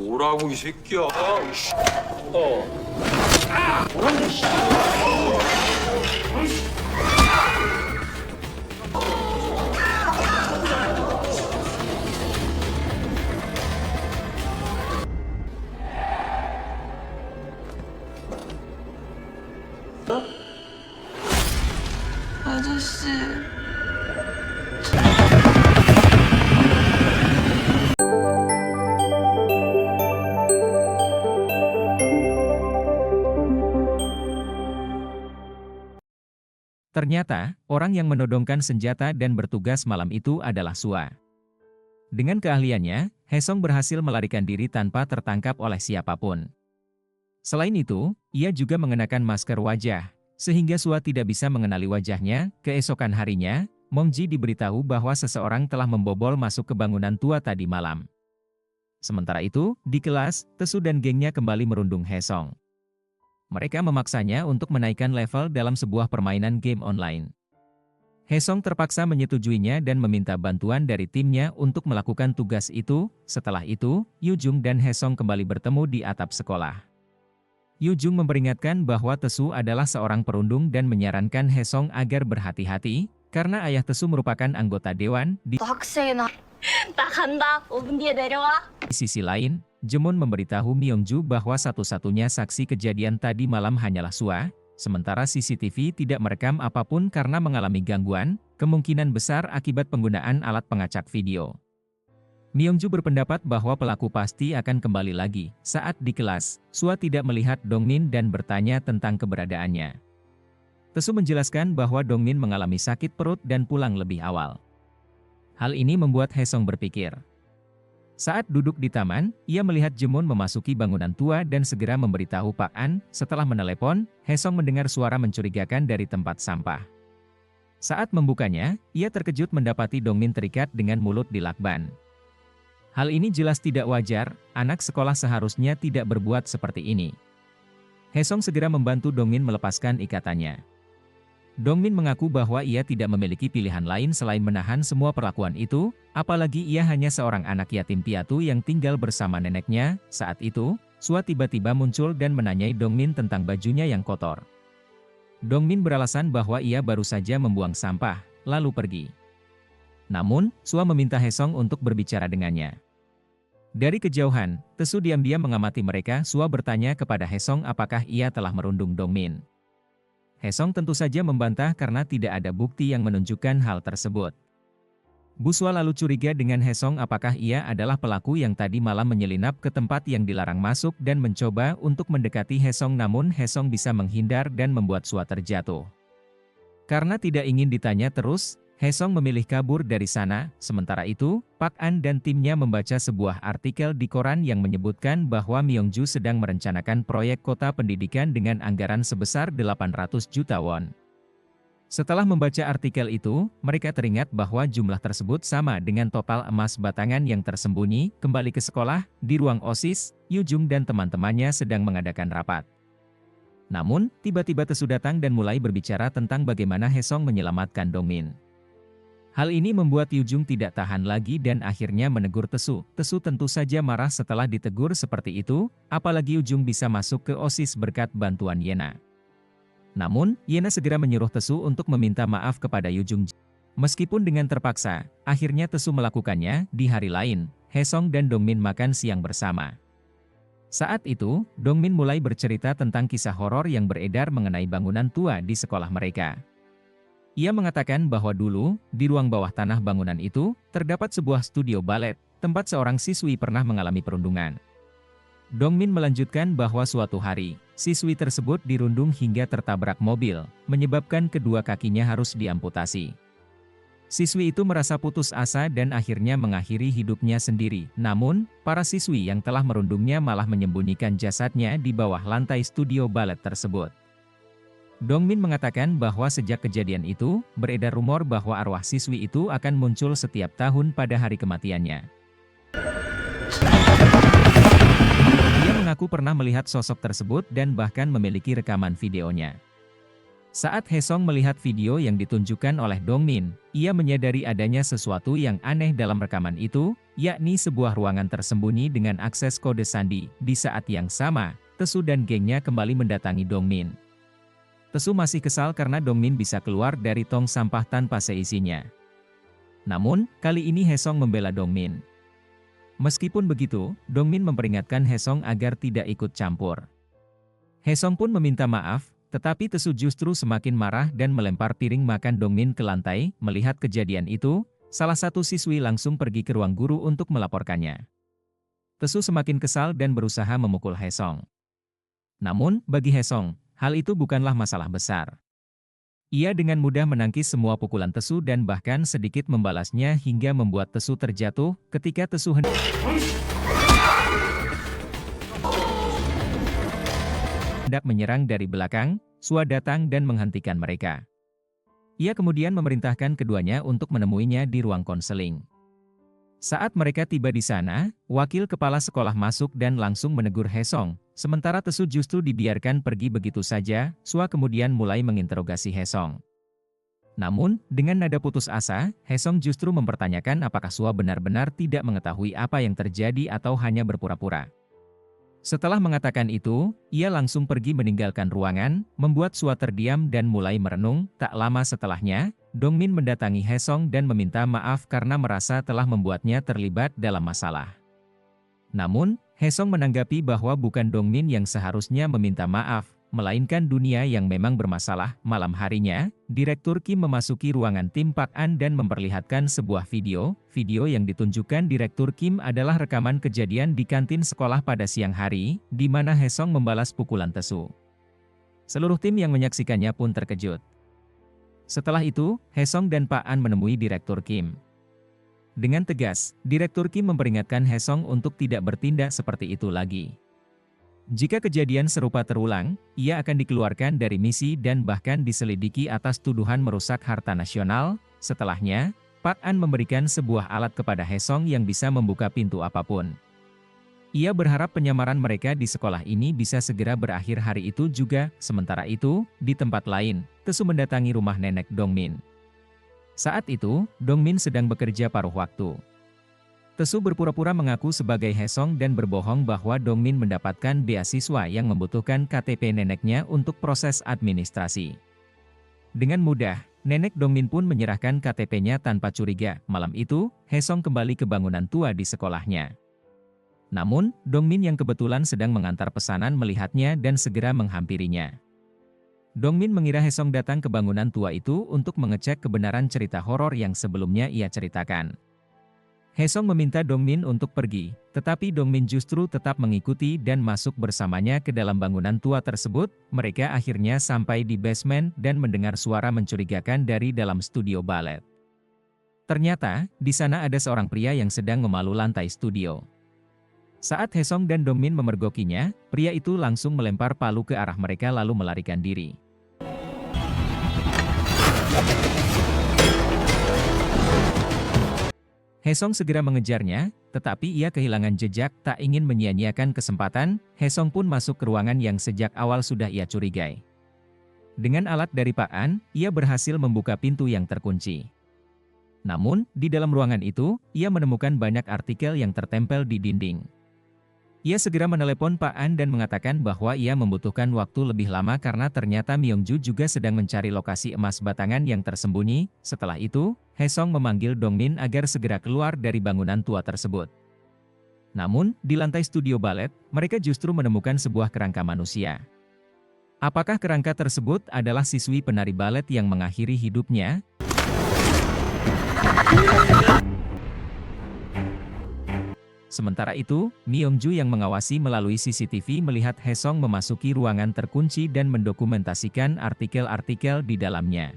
뭐라고 이 새끼야. 이씨. 뭐라고 씨. 아저씨. Ternyata, orang yang menodongkan senjata dan bertugas malam itu adalah Sua. Dengan keahliannya, Haesong berhasil melarikan diri tanpa tertangkap oleh siapapun. Selain itu, ia juga mengenakan masker wajah, sehingga Sua tidak bisa mengenali wajahnya. Keesokan harinya, Mongji diberitahu bahwa seseorang telah membobol masuk ke bangunan tua tadi malam. Sementara itu, di kelas, Tesu dan gengnya kembali merundung Haesong. Mereka memaksanya untuk menaikkan level dalam sebuah permainan game online. Haesong terpaksa menyetujuinya dan meminta bantuan dari timnya untuk melakukan tugas itu. Setelah itu, Yujung dan Haesong kembali bertemu di atap sekolah. Yujung memperingatkan bahwa Tesu adalah seorang perundung dan menyarankan Haesong agar berhati-hati, karena ayah Tesu merupakan anggota dewan. Di 학생이나 나 간다. 5분 뒤에 내려와. sisi lain, Jemun memberitahu Myongju bahwa satu-satunya saksi kejadian tadi malam hanyalah Sua, sementara CCTV tidak merekam apapun karena mengalami gangguan, kemungkinan besar akibat penggunaan alat pengacak video. Myongju berpendapat bahwa pelaku pasti akan kembali lagi. Saat di kelas, Sua tidak melihat Dongmin dan bertanya tentang keberadaannya. Tesu menjelaskan bahwa Dongmin mengalami sakit perut dan pulang lebih awal. Hal ini membuat Haesong berpikir. Saat duduk di taman, ia melihat Jemun memasuki bangunan tua dan segera memberitahu Pak An. Setelah menelepon, Haesong mendengar suara mencurigakan dari tempat sampah. Saat membukanya, ia terkejut mendapati Dongmin terikat dengan mulut di lakban. Hal ini jelas tidak wajar, anak sekolah seharusnya tidak berbuat seperti ini. Haesong segera membantu Dongmin melepaskan ikatannya. Dongmin mengaku bahwa ia tidak memiliki pilihan lain selain menahan semua perlakuan itu, apalagi ia hanya seorang anak yatim piatu yang tinggal bersama neneknya. Saat itu, Sua tiba-tiba muncul dan menanyai Dongmin tentang bajunya yang kotor. Dongmin beralasan bahwa ia baru saja membuang sampah, lalu pergi. Namun, Sua meminta Haesong untuk berbicara dengannya. Dari kejauhan, Tesu diam-diam mengamati mereka. Sua bertanya kepada Haesong apakah ia telah merundung Dongmin. Haesong tentu saja membantah karena tidak ada bukti yang menunjukkan hal tersebut. Bu Sua lalu curiga dengan Haesong apakah ia adalah pelaku yang tadi malam menyelinap ke tempat yang dilarang masuk dan mencoba untuk mendekati Haesong, namun Haesong bisa menghindar dan membuat Sua terjatuh. Karena tidak ingin ditanya terus, Haesong memilih kabur dari sana. Sementara itu, Pak An dan timnya membaca sebuah artikel di koran yang menyebutkan bahwa Myongju sedang merencanakan proyek kota pendidikan dengan anggaran sebesar 800 juta won. Setelah membaca artikel itu, mereka teringat bahwa jumlah tersebut sama dengan total emas batangan yang tersembunyi. Kembali ke sekolah, di ruang OSIS, Yujung dan teman-temannya sedang mengadakan rapat. Namun, tiba-tiba Tesu datang dan mulai berbicara tentang bagaimana Haesong menyelamatkan Dongmin. Hal ini membuat Yujung tidak tahan lagi dan akhirnya menegur Tesu. Tesu tentu saja marah setelah ditegur seperti itu, apalagi Yujung bisa masuk ke OSIS berkat bantuan Yena. Namun, Yena segera menyuruh Tesu untuk meminta maaf kepada Yujung. Meskipun dengan terpaksa, akhirnya Tesu melakukannya. Di hari lain, Haesong dan Dongmin makan siang bersama. Saat itu, Dongmin mulai bercerita tentang kisah horor yang beredar mengenai bangunan tua di sekolah mereka. Ia mengatakan bahwa dulu, di ruang bawah tanah bangunan itu, terdapat sebuah studio balet, tempat seorang siswi pernah mengalami perundungan. Dongmin melanjutkan bahwa suatu hari, siswi tersebut dirundung hingga tertabrak mobil, menyebabkan kedua kakinya harus diamputasi. Siswi itu merasa putus asa dan akhirnya mengakhiri hidupnya sendiri. Namun, para siswi yang telah merundungnya malah menyembunyikan jasadnya di bawah lantai studio balet tersebut. Dongmin mengatakan bahwa sejak kejadian itu, beredar rumor bahwa arwah siswi itu akan muncul setiap tahun pada hari kematiannya. Dia mengaku pernah melihat sosok tersebut dan bahkan memiliki rekaman videonya. Saat Haesong melihat video yang ditunjukkan oleh Dongmin, ia menyadari adanya sesuatu yang aneh dalam rekaman itu, yakni sebuah ruangan tersembunyi dengan akses kode sandi. Di saat yang sama, Tesu dan gengnya kembali mendatangi Dongmin. Tesu masih kesal karena Dongmin bisa keluar dari tong sampah tanpa seisinya. Namun, kali ini Haesong membela Dongmin. Meskipun begitu, Dongmin memperingatkan Haesong agar tidak ikut campur. Haesong pun meminta maaf, tetapi Tesu justru semakin marah dan melempar piring makan Dongmin ke lantai. Melihat kejadian itu, salah satu siswi langsung pergi ke ruang guru untuk melaporkannya. Tesu semakin kesal dan berusaha memukul Haesong. Namun, bagi Haesong, hal itu bukanlah masalah besar. Ia dengan mudah menangkis semua pukulan Tesu dan bahkan sedikit membalasnya hingga membuat Tesu terjatuh. Ketika Tesu hendak menyerang dari belakang, Sua datang dan menghentikan mereka. Ia kemudian memerintahkan keduanya untuk menemuinya di ruang konseling. Saat mereka tiba di sana, wakil kepala sekolah masuk dan langsung menegur Haesong, sementara Tesu justru dibiarkan pergi begitu saja. Sua kemudian mulai menginterogasi Haesong. Namun, dengan nada putus asa, Haesong justru mempertanyakan apakah Sua benar-benar tidak mengetahui apa yang terjadi atau hanya berpura-pura. Setelah mengatakan itu, ia langsung pergi meninggalkan ruangan, membuat Sua terdiam dan mulai merenung. Tak lama setelahnya, Dongmin mendatangi Haesong dan meminta maaf karena merasa telah membuatnya terlibat dalam masalah. Namun, Haesong menanggapi bahwa bukan Dongmin yang seharusnya meminta maaf, melainkan dunia yang memang bermasalah. Malam harinya, Direktur Kim memasuki ruangan tim Pak An dan memperlihatkan sebuah video. Video yang ditunjukkan Direktur Kim adalah rekaman kejadian di kantin sekolah pada siang hari, di mana Haesong membalas pukulan Tesu. Seluruh tim yang menyaksikannya pun terkejut. Setelah itu, Haesong dan Pak An menemui Direktur Kim. Dengan tegas, Direktur Kim memperingatkan Haesong untuk tidak bertindak seperti itu lagi. Jika kejadian serupa terulang, ia akan dikeluarkan dari misi dan bahkan diselidiki atas tuduhan merusak harta nasional. Setelahnya, Pak An memberikan sebuah alat kepada Haesong yang bisa membuka pintu apapun. Ia berharap penyamaran mereka di sekolah ini bisa segera berakhir hari itu juga. Sementara itu, di tempat lain, Tesu mendatangi rumah nenek Dongmin. Saat itu, Dongmin sedang bekerja paruh waktu. Tesu berpura-pura mengaku sebagai Haesong dan berbohong bahwa Dongmin mendapatkan beasiswa yang membutuhkan KTP neneknya untuk proses administrasi. Dengan mudah, nenek Dongmin pun menyerahkan KTP-nya tanpa curiga. Malam itu, Haesong kembali ke bangunan tua di sekolahnya. Namun, Dongmin yang kebetulan sedang mengantar pesanan melihatnya dan segera menghampirinya. Dongmin mengira Haesong datang ke bangunan tua itu untuk mengecek kebenaran cerita horor yang sebelumnya ia ceritakan. Haesong meminta Dongmin untuk pergi, tetapi Dongmin justru tetap mengikuti dan masuk bersamanya ke dalam bangunan tua tersebut. Mereka akhirnya sampai di basement dan mendengar suara mencurigakan dari dalam studio balet. Ternyata, di sana ada seorang pria yang sedang memalu lantai studio. Saat Haesong dan Dongmin memergokinya, pria itu langsung melempar palu ke arah mereka lalu melarikan diri. Haesong segera mengejarnya, tetapi ia kehilangan jejak. Tak ingin menyia-nyiakan kesempatan, Haesong pun masuk ke ruangan yang sejak awal sudah ia curigai. Dengan alat dari Pak An, ia berhasil membuka pintu yang terkunci. Namun, di dalam ruangan itu, ia menemukan banyak artikel yang tertempel di dinding. Ia segera menelepon Pak An dan mengatakan bahwa ia membutuhkan waktu lebih lama karena ternyata Myongju juga sedang mencari lokasi emas batangan yang tersembunyi. Setelah itu, Haesong memanggil Dongmin agar segera keluar dari bangunan tua tersebut. Namun, di lantai studio balet, mereka justru menemukan sebuah kerangka manusia. Apakah kerangka tersebut adalah siswi penari balet yang mengakhiri hidupnya? Sementara itu, Myongju yang mengawasi melalui CCTV melihat Haesong memasuki ruangan terkunci dan mendokumentasikan artikel-artikel di dalamnya.